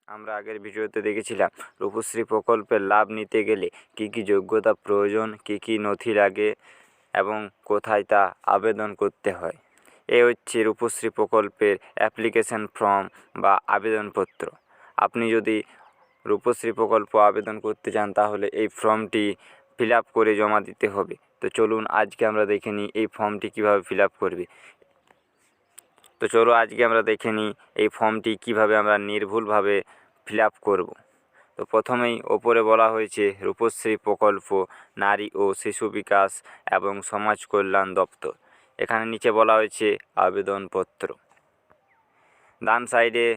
আমরা আগের ভিডিওতে দেখেছিলাম রূপশ্রী প্রকল্পের লাভ নিতে গেলে কি কি যোগ্যতা প্রয়োজন, কি কি নথি লাগে এবং কোথায় তা আবেদন করতে হয়। এ হচ্ছে রূপশ্রী প্রকল্পের অ্যাপ্লিকেশন ফর্ম বা আবেদনপত্র। আপনি যদি রূপশ্রী প্রকল্প আবেদন করতে চান তাহলে এই ফর্মটি ফিল আপ করে জমা দিতে হবে। তো চলুন আজকে আমরা দেখে নিই এই ফর্মটি কীভাবে ফিল আপ করবে। তো চলো আজকে আমরা দেখে নিই এই ফর্মটি কীভাবে আমরা নির্ভুলভাবে ফিল আপ করব। তো প্রথমেই ওপরে বলা হয়েছে রূপশ্রী প্রকল্প, নারী ও শিশু বিকাশ এবং সমাজ কল্যাণ দপ্তর। এখানে নিচে বলা হয়েছে আবেদনপত্র। ডান সাইডে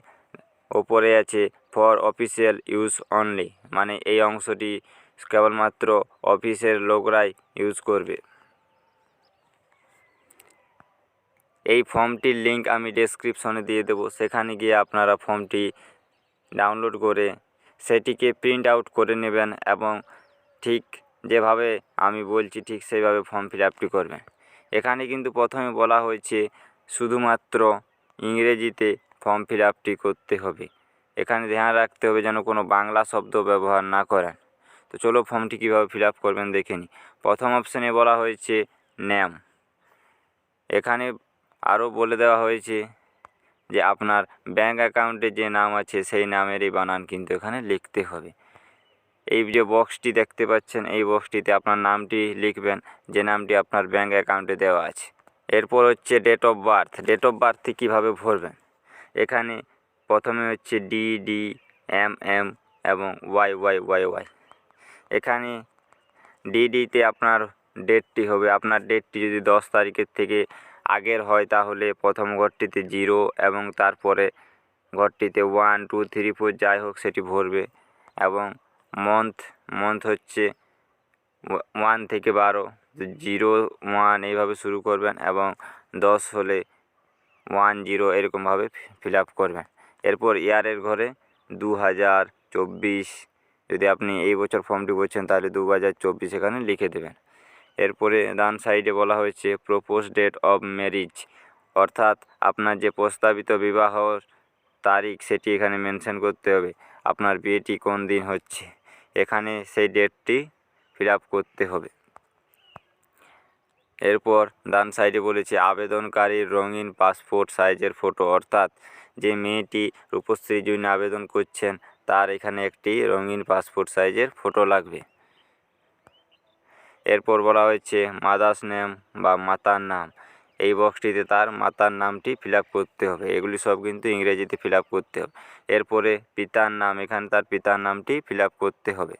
ওপরে আছে ফর অফিসিয়াল ইউজ অনলি, মানে এই অংশটি কেবলমাত্র অফিসের লোকরাই ইউজ করবে। এই ফর্মটির লিঙ্ক আমি ডেসক্রিপশনে দিয়ে দেবো, সেখানে গিয়ে আপনারা ফর্মটি ডাউনলোড করে সেটিকে প্রিন্ট আউট করে নেবেন এবং ঠিক যেভাবে আমি বলছি ঠিক সেইভাবে ফর্ম ফিল আপটি করবেন। এখানে কিন্তু প্রথমে বলা হয়েছে শুধুমাত্র ইংরেজিতে ফর্ম ফিল আপটি করতে হবে। এখানে ধ্যান রাখতে হবে যেন কোনো বাংলা শব্দ ব্যবহার না করেন। তো চলো ফর্মটি কীভাবে ফিল আপ করবেন দেখে নিই। প্রথম অপশানে বলা হয়েছে নেম। এখানে আরও বলে দেওয়া হয়েছে যে আপনার ব্যাঙ্ক অ্যাকাউন্টে যে নাম আছে সেই নামেরই বানান কিন্তু এখানে লিখতে হবে। এই যে বক্সটি দেখতে পাচ্ছেন, এই বক্সটিতে আপনার নামটি লিখবেন যে নামটি আপনার ব্যাঙ্ক অ্যাকাউন্টে দেওয়া আছে। এরপর হচ্ছে date of birth. Date of বার্থটি কীভাবে ভরবেন, এখানে প্রথমে হচ্ছে ডি এম এম এবং ওয়াই। এখানে ডিতে আপনার ডেটটি হবে, আপনার ডেটটি যদি 10 তারিখের থেকে আগের হয় তাহলে প্রথম ঘরটিতে 0 এবং তারপরে ঘরটিতে 1 2 3 4 যাই হোক সেটি ভরবে। এবং মন্থ হচ্ছে 1 থেকে 12, 0 1 এইভাবে শুরু করবেন এবং 10 হলে 1 0 এরকমভাবে ফিল আপ করবেন। এরপর ইয়ারের ঘরে 2024, যদি আপনি এই বছর ফর্মটি বলছেন তাহলে 2024 এখানে লিখে দেবেন। এরপরে ডান সাইডে বলা হয়েছে প্রপোজ ডেট অফ ম্যারিজ, অর্থাৎ আপনার যে প্রস্তাবিত বিবাহর তারিখ সেটি এখানে মেনশন করতে হবে। আপনার বিয়েটি কোন দিন হচ্ছে এখানে সেই ডেটটি ফিল আপ করতে হবে। এরপর ডান সাইডে বলেছে আবেদনকারীর রঙিন পাসপোর্ট সাইজের ফটো, অর্থাৎ যে মেয়েটি রূপশ্রীর জন্য আবেদন করছেন তার এখানে একটি রঙিন পাসপোর্ট সাইজের ফটো লাগবে। এরপর বলা হয়েছে মাদার্স নেম বা মাতার নাম। এই বক্সটিতে তার মাতার নামটি ফিল আপ করতে হবে। এগুলি সব কিন্তু ইংরেজিতে ফিল আপ করতে হবে। এরপরে পিতার নাম, এখানে তার পিতার নামটি ফিল আপ করতে হবে।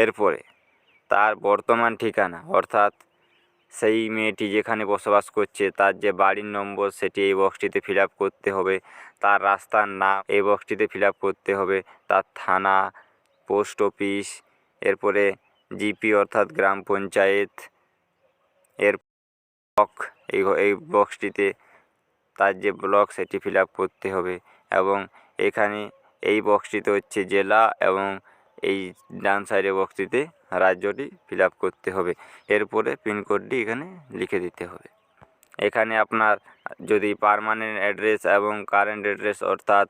এরপরে তার বর্তমান ঠিকানা, অর্থাৎ সেই মেয়েটি যেখানে বসবাস করছে তার যে বাড়ির নম্বর সেটি এই বক্সটিতে ফিল আপ করতে হবে। তার রাস্তার নাম এই বক্সটিতে ফিল আপ করতে হবে। তার থানা, পোস্ট অফিস, এরপরে জিপি অর্থাৎ গ্রাম পঞ্চায়েত, এর ব্লক এই বক্সটিতে তার যে ব্লক সেটি ফিল আপ করতে হবে। এবং এখানে এই বক্সটিতে হচ্ছে জেলা এবং এই ডান সাইডের বক্সটিতে রাজ্যটি ফিল আপ করতে হবে। এরপরে পিনকোডটি এখানে লিখে দিতে হবে। এখানে আপনার যদি পার্মানেন্ট অ্যাড্রেস এবং কারেন্ট অ্যাড্রেস, অর্থাৎ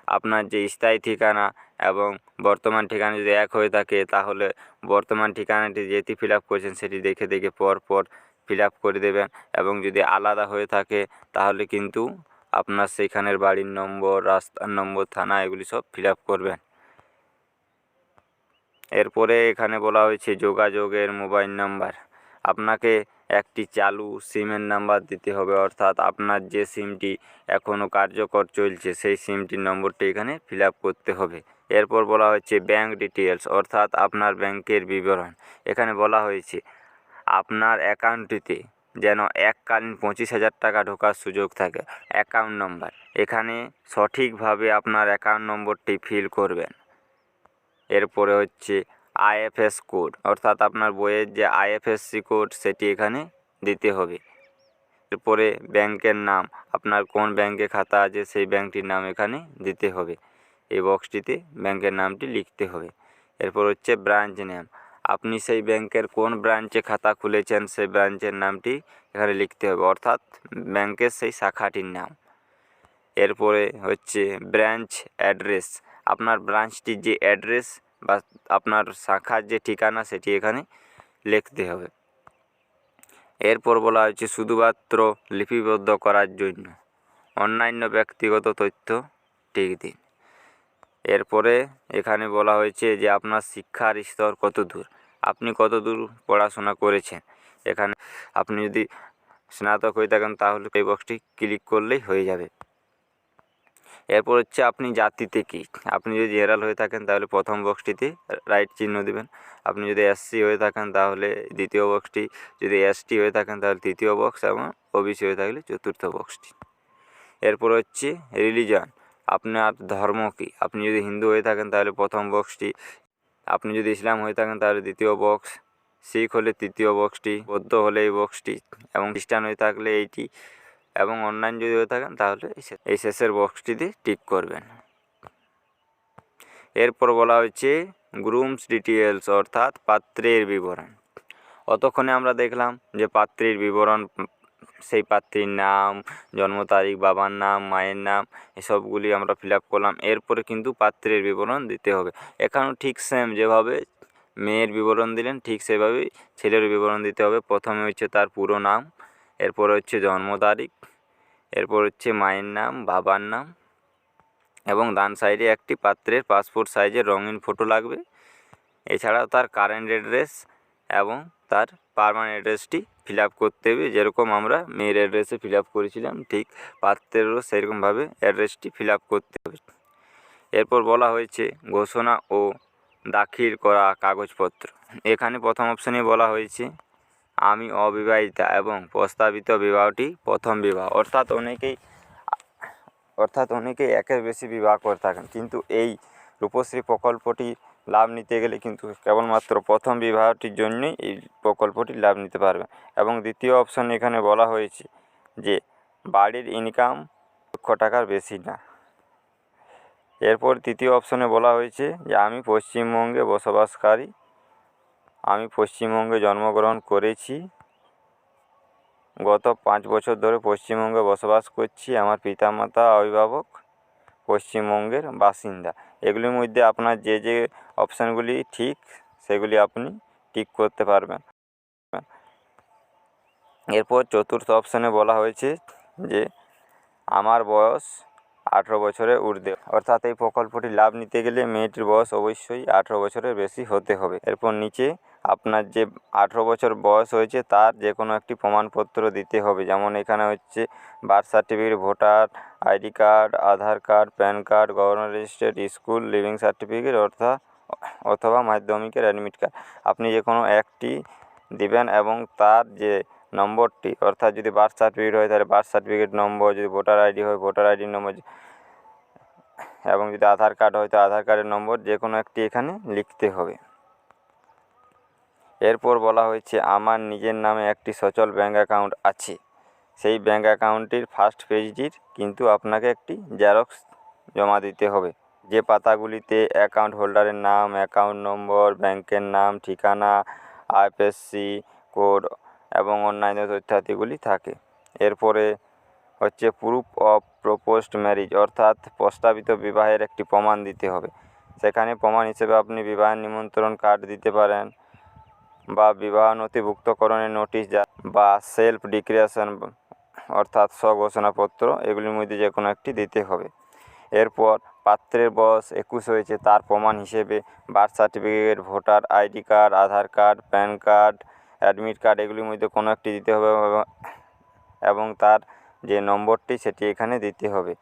আপনার যে স্থায়ী ঠিকানা এবং বর্তমান ঠিকানা যদি এক হয়ে থাকে তাহলে বর্তমান ঠিকানাটি যেটি ফিল আপ করেছেন সেটি দেখে পর ফিল আপ করে দেবেন। এবং যদি আলাদা হয়ে থাকে তাহলে কিন্তু আপনার সেখানের বাড়ির নম্বর, রাস্তার নম্বর, থানা এগুলি সব ফিল আপ করবেন। এরপরে এখানে বলা হয়েছে যোগাযোগের মোবাইল নাম্বার। আপনাকে একটি চালু সিমের নাম্বার দিতে হবে, অর্থাৎ আপনার যে সিমটি এখনও কার্যকর চলছে সেই সিমটির নম্বরটি এখানে ফিল আপ করতে হবে। এরপর বলা হচ্ছে ব্যাঙ্ক ডিটেলস, অর্থাৎ আপনার ব্যাংকের বিবরণ। এখানে বলা হয়েছে আপনার অ্যাকাউন্টটিতে যেন এককালীন 25,000 টাকা ঢোকার সুযোগ থাকে। অ্যাকাউন্ট নম্বর, এখানে সঠিকভাবে আপনার অ্যাকাউন্ট নম্বরটি ফিল করবেন। এরপরে হচ্ছে আইএফএস কোড, অর্থাৎ আপনার বইয়ের যে আইএফএসসি কোড সেটি এখানে দিতে হবে। এরপরে ব্যাংকের নাম, আপনার কোন ব্যাংকে খাতা আছে সেই ব্যাংকটির নাম এখানে দিতে হবে। এই বক্সটিতে ব্যাংকের নামটি লিখতে হবে। এরপর হচ্ছে ব্রাঞ্চ নেম, আপনি সেই ব্যাংকের কোন ব্রাঞ্চে খাতা খুলেছেন সেই ব্রাঞ্চের নামটি এখানে লিখতে হবে, অর্থাৎ ব্যাংকের সেই শাখাটির নাম। এরপরে হচ্ছে ব্রাঞ্চ অ্যাড্রেস, আপনার ব্রাঞ্চটির যে অ্যাড্রেস বা আপনার শাখার যে ঠিকানা সেটি এখানে লিখতে হবে। এরপর বলা হয়েছে শুধুমাত্র লিপিবদ্ধ করার জন্য অন্যান্য ব্যক্তিগত তথ্য টিক দিন। এরপরে এখানে বলা হয়েছে যে আপনার শিক্ষার স্তর কত দূর, আপনি কত দূর পড়াশোনা করেছেন। এখানে আপনি যদি স্নাতক হয়ে থাকেন তাহলে এই বক্সটি ক্লিক করলেই হয়ে যাবে। এরপর হচ্ছে আপনি জাতিতে কী, আপনি যদি জেনারেল হয়ে থাকেন তাহলে প্রথম বক্সটিতে রাইট চিহ্ন দেবেন, আপনি যদি এসসি হয়ে থাকেন তাহলে দ্বিতীয় বক্সটি, যদি এসটি হয়ে থাকেন তাহলে তৃতীয় বক্স এবং ওবিসি হয়ে থাকলে চতুর্থ বক্সটি। এরপর হচ্ছে রিলিজন, আপনার ধর্ম কী, আপনি যদি হিন্দু হয়ে থাকেন তাহলে প্রথম বক্সটি, আপনি যদি ইসলাম হয়ে থাকেন তাহলে দ্বিতীয় বক্স, শিখ হলে তৃতীয় বক্সটি, বৌদ্ধ হলে এই বক্সটি, এবং খ্রিস্টান হয়ে থাকলে এইটি, এবং অনলাইন যদি হয়ে থাকেন তাহলে এই শেষের বক্সটিতে টিক করবেন। এরপর বলা হয়েছে গ্রুমস ডিটেলস অর্থাৎ পাত্রের বিবরণ। অতক্ষণে আমরা দেখলাম যে পাত্রীর বিবরণ, সেই পাত্রীর নাম, জন্ম তারিখ, বাবার নাম, মায়ের নাম, এসবগুলি আমরা ফিল আপ করলাম। এরপরে কিন্তু পাত্রের বিবরণ দিতে হবে। এখানেও ঠিক সেম যেভাবে মেয়ের বিবরণ দিলেন ঠিক সেভাবেই ছেলের বিবরণ দিতে হবে। প্রথমে হচ্ছে তার পুরো নাম, এরপর হচ্ছে জন্ম তারিখ, এরপর হচ্ছে মায়ের নাম, বাবার নাম, এবং ডান সাইডে একটি পাত্রের পাসপোর্ট সাইজের রঙিন ফটো লাগবে। এছাড়াও তার কারেন্ট অ্যাড্রেস এবং তার পার্মানেন্ট অ্যাড্রেসটি ফিল আপ করতে হবে। যেরকম আমরা মেয়ের অ্যাড্রেসে ফিল আপ করেছিলাম ঠিক পাত্রেরও সেরকমভাবে অ্যাড্রেসটি ফিল আপ করতে হবে। এরপর বলা হয়েছে ঘোষণা ও দাখিল করা কাগজপত্র। এখানে প্রথম অপশানে বলা হয়েছে আমি অবিবাহিতা এবং প্রস্তাবিত বিবাহটি প্রথম বিবাহ, অর্থাৎ অনেকেই একের বেশি বিবাহ করে থাকেন, কিন্তু এই রূপশ্রী প্রকল্পটি লাভ নিতে গেলে কিন্তু কেবলমাত্র প্রথম বিবাহটির জন্যই এই প্রকল্পটি লাভ নিতে পারবেন। এবং দ্বিতীয় অপশান এখানে বলা হয়েছে যে বাড়ির ইনকাম টাকার বেশি না। এরপর তৃতীয় অপশানে বলা হয়েছে যে আমি পশ্চিমবঙ্গে বসবাসকারী, আমি পশ্চিমবঙ্গে জন্মগ্রহণ করেছি, গত 5 বছর ধরে পশ্চিমবঙ্গে বসবাস করছি, আমার পিতামাতা অভিভাবক পশ্চিমবঙ্গের বাসিন্দা। এগুলির মধ্যে আপনার যে যে অপশানগুলি ঠিক সেগুলি আপনি টিক করতে পারবেন। এরপর চতুর্থ অপশানে বলা হয়েছে যে আমার বয়স 18 বছরের ঊর্ধ্বে, অর্থাৎ এই প্রকল্পটি লাভ নিতে গেলে মেয়েটির বয়স অবশ্যই 18 বছরের বেশি হতে হবে। এরপর নিচে আপনার যে 18 বছর বয়স হয়েছে তার যে কোনো একটি প্রমাণপত্র দিতে হবে। যেমন এখানে হচ্ছে birth certificate, voter ID card, Aadhaar card, PAN card, government registered school leaving certificate অথবা মাধ্যমিকের অ্যাডমিট কার্ড। আপনি যে কোনো একটি দিবেন এবং তার যে নম্বরটি, অর্থাৎ যদি বার্থ সার্টিফিকেট হয় তাহলে বার্থ সার্টিফিকেট নম্বর, যদি ভোটার আইডি হয় ভোটার আইডি নম্বর, এবং যদি আধার কার্ড হয় তো আধার কার্ডের নম্বর যে কোনো একটি এখানে লিখতে হবে। এরপর বলা হয়েছে আমার নিজের নামে একটি সচল ব্যাঙ্ক অ্যাকাউন্ট আছে, সেই ব্যাঙ্ক অ্যাকাউন্টটির ফার্স্ট পেজটির কিন্তু আপনাকে একটি জেরক্স জমা দিতে হবে। যে পাতাগুলিতে অ্যাকাউন্ট হোল্ডারের নাম, অ্যাকাউন্ট নম্বর, ব্যাংকের নাম, ঠিকানা, আইএফএসসি কোড এবং অন্যান্য তথ্যাদিগুলি থাকে। এরপরে হচ্ছে প্রুফ অফ প্রপোজড ম্যারেজ, অর্থাৎ প্রস্তাবিত বিবাহের একটি প্রমাণ দিতে হবে। সেখানে প্রমাণ হিসেবে আপনি বিবাহের নিমন্ত্রণ কার্ড দিতে পারেন, বা বিবাহ নথিভুক্তকরণের নোটিশ বা সেলফ ডিক্লারেশন অর্থাৎ স্বঘোষণাপত্র, এগুলির মধ্যে যে কোনো একটি দিতে হবে। এরপর পাত্রের বয়স 21 হয়েছে তার প্রমাণ হিসেবে birth certificate, voter ID card, Aadhaar card, PAN card, admit card এগুলির মধ্যে কোনো একটি দিতে হবে, এবং তার যে নম্বরটি সেটি এখানে দিতে হবে।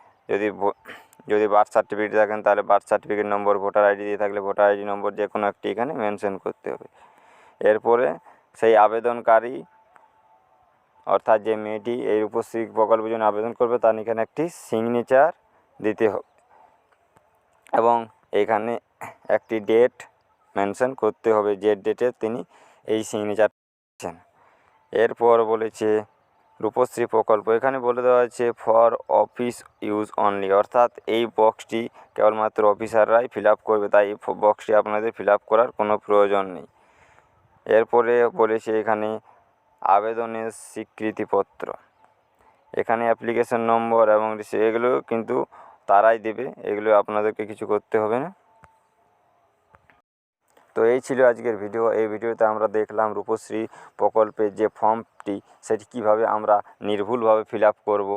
যদি বার্থ সার্টিফিকেট থাকেন তাহলে বার্থ সার্টিফিকেট নম্বর, ভোটার আইডি দিয়ে থাকলে ভোটার আইডি নম্বর যে কোনো একটি এখানে মেনশন করতে হবে। এরপরে সেই আবেদনকারী অর্থাৎ যে মেয়েটি এই রূপশ্রী প্রকল্পের জন্য আবেদন করবে তার এখানে একটি সিগনেচার দিতে হবে, এবং এখানে একটি ডেট মেনশন করতে হবে যে ডেটে তিনি এই সিগনেচার দিচ্ছেন। এরপর বলেছে রূপশ্রী প্রকল্প, এখানে বলে দেওয়া আছে ফর অফিস ইউজ অনলি, অর্থাৎ এই বক্সটি কেবলমাত্র অফিসাররাই ফিল আপ করবে, তাই এই বক্সটি আপনাদের ফিল আপ করার কোনো প্রয়োজন নেই। এরপরে বলেছে এখানে আবেদনের স্বীকৃতিপত্র, এখানে অ্যাপ্লিকেশন নম্বর এবং এগুলো কিন্তু তারাই দেবে, এগুলো আপনাদেরকে কিছু করতে হবে না। তো এই ছিল আজকের ভিডিও। এই ভিডিওতে আমরা দেখলাম রূপশ্রী প্রকল্পের যে ফর্মটি সেটি কীভাবে আমরা নির্ভুলভাবে ফিল আপ করবো।